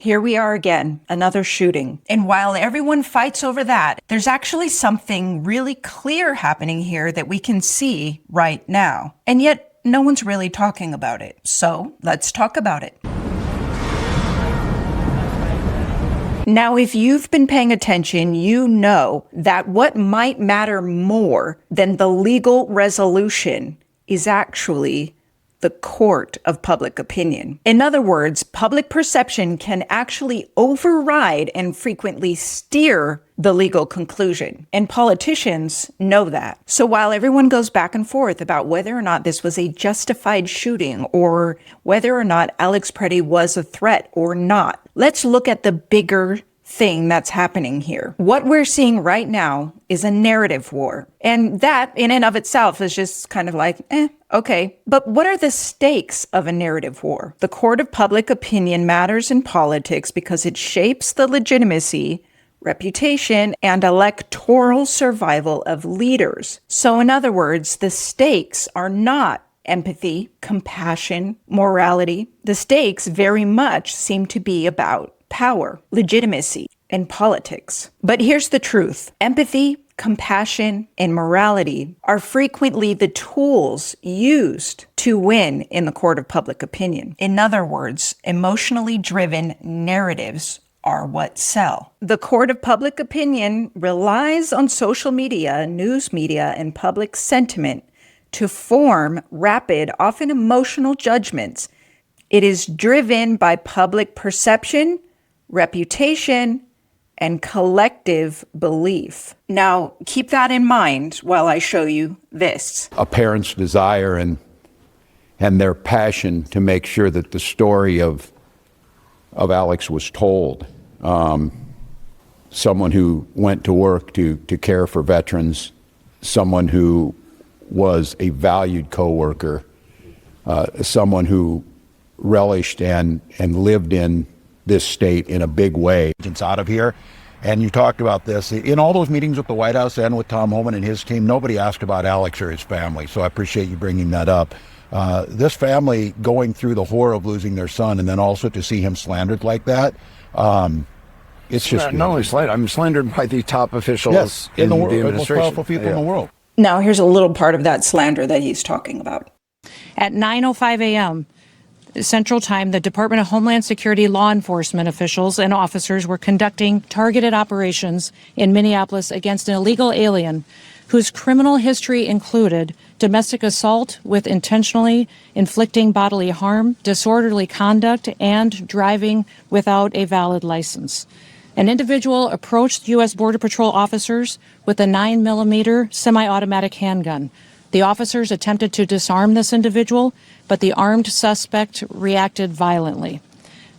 Here we are again, another shooting. And while everyone fights over that, there's actually something really clear happening here that we can see right now. And yet, no one's really talking about it. So let's talk about it. Now, if you've been paying attention, you know that what might matter more than the legal resolution is actually the court of public opinion. In other words, public perception can actually override and frequently steer the legal conclusion. And politicians know that. So while everyone goes back and forth about whether or not this was a justified shooting or whether or not Alex Pretti was a threat or not, let's look at the bigger thing that's happening here. What we're seeing right now is a narrative war. And that in and of itself is just kind of like, okay. But what are the stakes of a narrative war? The court of public opinion matters in politics because it shapes the legitimacy, reputation, and electoral survival of leaders. So in other words, the stakes are not empathy, compassion, morality. The stakes very much seem to be about power, legitimacy, and politics. But here's the truth. Empathy, compassion, and morality are frequently the tools used to win in the court of public opinion. In other words, emotionally driven narratives are what sell. The court of public opinion relies on social media, news media, and public sentiment to form rapid, often emotional judgments. It is driven by public perception, reputation, and collective belief. Now, keep that in mind while I show you this. A parent's desire and their passion to make sure that the story of Alex was told. Someone who went to work to care for veterans, someone who was a valued coworker, someone who relished and lived in this state in a big way. It's out of here. And you talked about this in all those meetings with the White House and with Tom Homan and his team. Nobody asked about Alex or his family. So I appreciate you bringing that up. This family going through the horror of losing their son and then also to see him slandered like that. It's just not only slandered. I'm slandered by the top officials in the world, the most powerful people in the world. Now, here's a little part of that slander that he's talking about. At 9:05 a.m. Central Time, the Department of Homeland Security law enforcement officials and officers were conducting targeted operations in Minneapolis against an illegal alien whose criminal history included domestic assault with intentionally inflicting bodily harm, disorderly conduct, and driving without a valid license. An individual approached U.S. Border Patrol officers with a 9mm semi-automatic handgun. The officers attempted to disarm this individual, but the armed suspect reacted violently.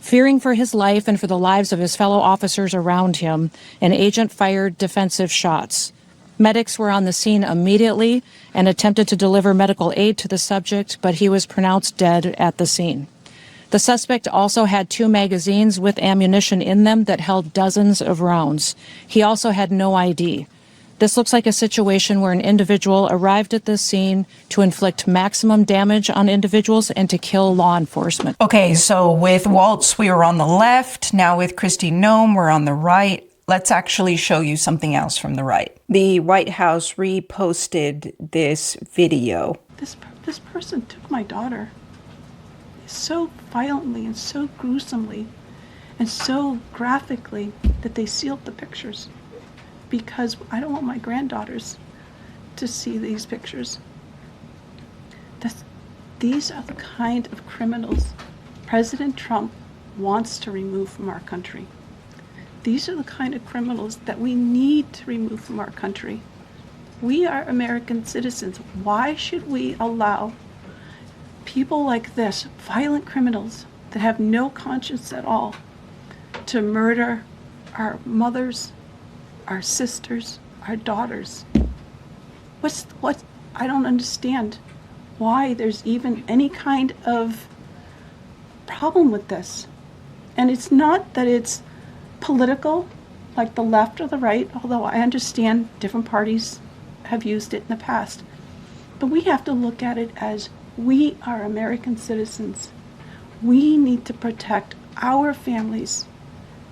Fearing for his life and for the lives of his fellow officers around him, an agent fired defensive shots. Medics were on the scene immediately and attempted to deliver medical aid to the subject, but he was pronounced dead at the scene. The suspect also had 2 magazines with ammunition in them that held dozens of rounds. He also had no ID. This looks like a situation where an individual arrived at the scene to inflict maximum damage on individuals and to kill law enforcement. Okay, so with Walz, we were on the left. Now with Kristi Noem, we're on the right. Let's actually show you something else from the right. The White House reposted this video. This person took my daughter so violently and so gruesomely and so graphically that they sealed the pictures. Because I don't want my granddaughters to see these pictures. These are the kind of criminals President Trump wants to remove from our country. These are the kind of criminals that we need to remove from our country. We are American citizens. Why should we allow people like this, violent criminals that have no conscience at all, to murder our mothers, our sisters, our daughters? I don't understand why there's even any kind of problem with this. And it's not that it's political, like the left or the right, although I understand different parties have used it in the past. But we have to look at it as we are American citizens. We need to protect our families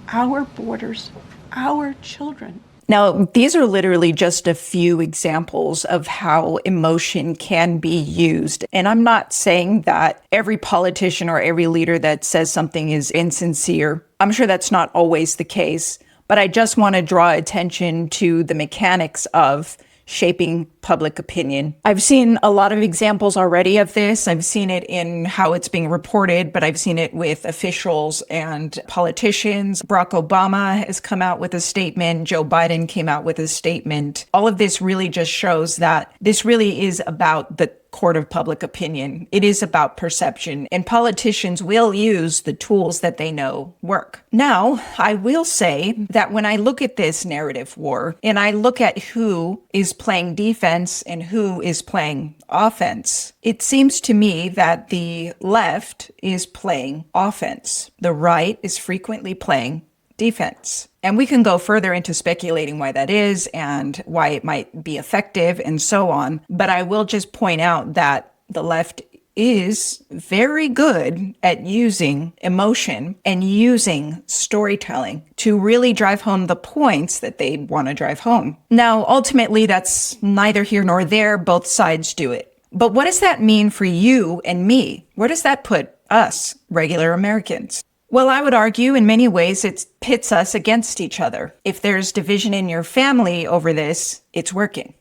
our borders, our children. Now, these are literally just a few examples of how emotion can be used. And I'm not saying that every politician or every leader that says something is insincere. I'm sure that's not always the case. But I just want to draw attention to the mechanics of shaping public opinion. I've seen a lot of examples already of this. I've seen it in how it's being reported, but I've seen it with officials and politicians. Barack Obama has come out with a statement. Joe Biden came out with a statement. All of this really just shows that this really is about the court of public opinion. It is about perception, and politicians will use the tools that they know work. Now, I will say that when I look at this narrative war and I look at who is playing defense and who is playing offense, it seems to me that the left is playing offense. The right is frequently playing defense. And we can go further into speculating why that is and why it might be effective and so on. But I will just point out that the left is very good at using emotion and using storytelling to really drive home the points that they want to drive home. Now, ultimately, that's neither here nor there. Both sides do it. But what does that mean for you and me? Where does that put us, regular Americans? Well, I would argue in many ways it pits us against each other. If there's division in your family over this, it's working.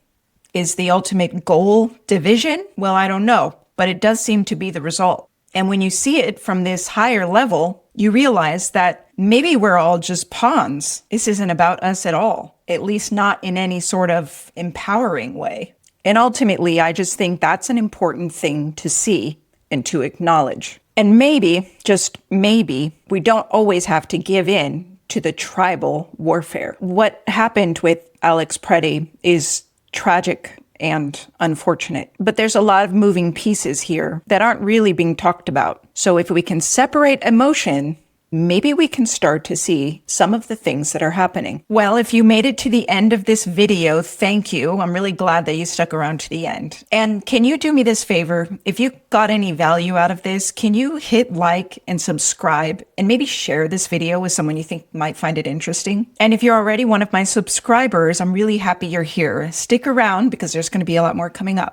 Is the ultimate goal division? Well, I don't know, but it does seem to be the result. And when you see it from this higher level, you realize that maybe we're all just pawns. This isn't about us at all, at least not in any sort of empowering way. And ultimately, I just think that's an important thing to see and to acknowledge. And maybe, just maybe, we don't always have to give in to the tribal warfare. What happened with Alex Pretti is tragic and unfortunate. But there's a lot of moving pieces here that aren't really being talked about. So if we can separate emotion, maybe we can start to see some of the things that are happening. Well, if you made it to the end of this video, thank you. I'm really glad that you stuck around to the end. And can you do me this favor? If you got any value out of this, can you hit like and subscribe and maybe share this video with someone you think might find it interesting? And if you're already one of my subscribers, I'm really happy you're here. Stick around because there's going to be a lot more coming up.